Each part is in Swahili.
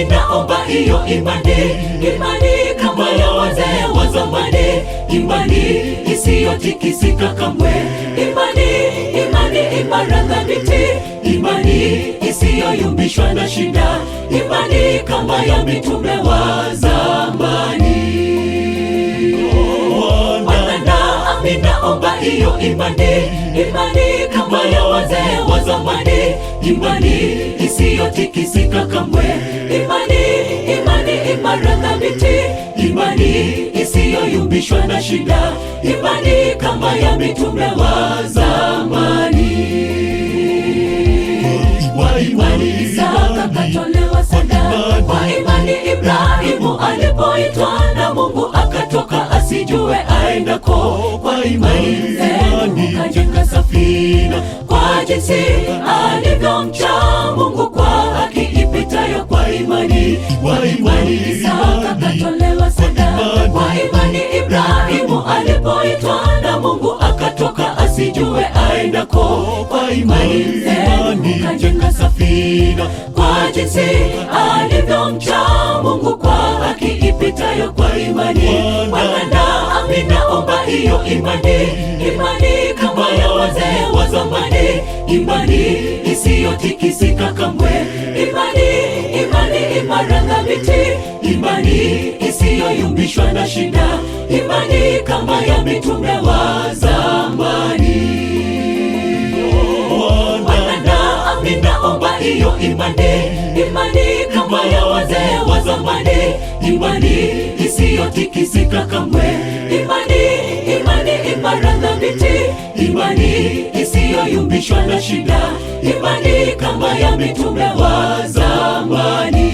ninaomba hiyo imani kama ya wazee wa zamani, imani isiyotikisika kamwe, imani imara thabiti, imani isiyoyumbishwa na shida, imani kama ya mitume wa zamani. Ninaomba hiyo imani kama ya wazee wa zamani, imani isiyotikisika kamwe, imani imara thabiti, imani isiyoyumbishwa na shida, imani kama ya mitume wa zamani. Kwa imani Isaka katolewa sadaka, kwa imani Ibrahimu alipoitwa na Mungu akatoka asijue aendako, kwa imani Nuhu kajenga safina, kwa jinsi alivyomcha Mungu kwa haki ipitayo kwa imani. Kwa imani Isaka katolewa sadaka, kwa imani Ibrahimu alipoitwa na Mungu akatoka asijue aendako, kwa imani Nuhu kajenga safina, kwa jinsi alivyomcha Mungu kwa haki ipitayo kwa imani. Ninaomba hiyo imani kama ya wazee wa zamani, imani isiyotikisika kamwe, imani imara thabiti, imani isiyoyumbishwa na shida, imani kama ya mitume wa zamani. Ninaomba hiyo imani kama ya wazee wa zamani, imani isiyotikisika kamwe, imani imara thabiti, imani isiyoyumbishwa na shida, imani kama ya mitume wa zamani.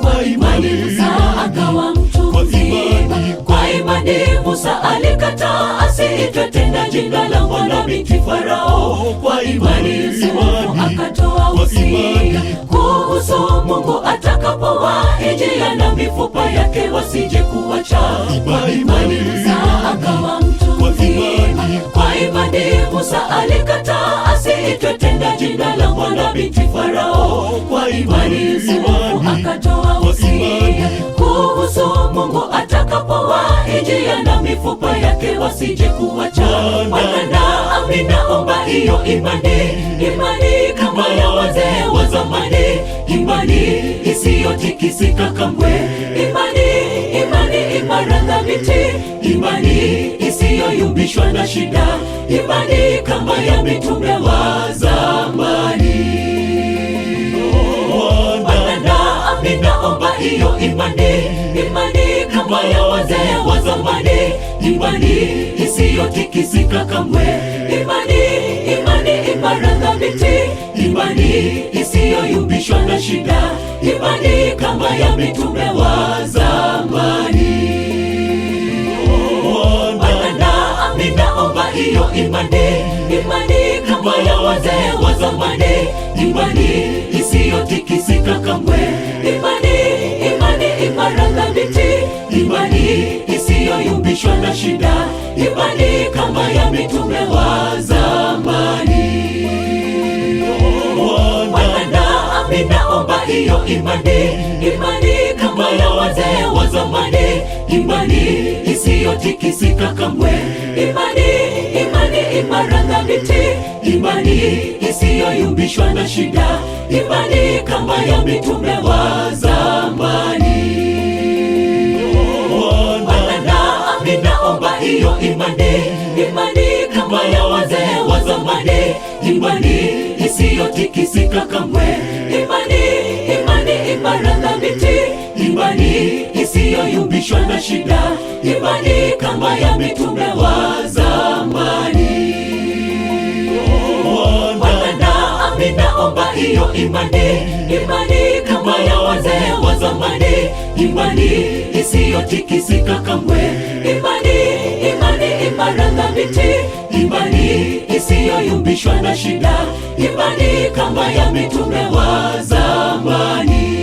Kwa imani Musa akawa mtu mzima, kwa imani Musa alikataa asiitwe tena jina la mwana binti Farao, kwa imani Yusufu akatoa usia kuhusu Mungu atakapowaijia na mifupa yake wasije kuacha. Kwa imani Musa akawa mtu mzima, kwa imani Musa alikataa asiitwe tena jina la mwana binti Farao, kwa imani Yusufu akatoa usia kuhusu Mungu atakapowaijia na mifupa yake wasije kuacha. Ninaomba hiyo imani kama ya wazee wa zamani, imani isiyotikisika kamwe, imani imara thabiti, imani isiyoyumbishwa na shida, imani kama ya mitume wa zamani. Ninaomba hiyo imani kama ya wazee wa zamani, imani isiyotikisika kamwe, imani imara thabiti, imani isiyoyumbishwa na shida, imani kama ya mitume wa zamani. Ninaomba hiyo imani kama ya wazee wa zamani, imani isiyotikisika kamwe, imani imara thabiti, imani isiyoyumbishwa na shida, imani kama ya mitume wa zamani. Ninaomba hiyo imani kama ya wazee wa zamani, imani isiyotikisika kamwe, imani imara thabiti, imani isiyoyumbishwa na shida, imani kama ya mitume wa zamani. Ninaomba hiyo imani kama ya wazee wa zamani, imani isiyotikisika kamwe, imani imara thabiti, imani isiyoyumbishwa na shida, imani kama ya mitume wa zamani. Ninaomba hiyo imani kama ya wazee wa zamani, imani isiyotikisika kamwe, imani imara imara thabiti, imani isiyoyumbishwa na shida, imani kama ya mitume wa zamani.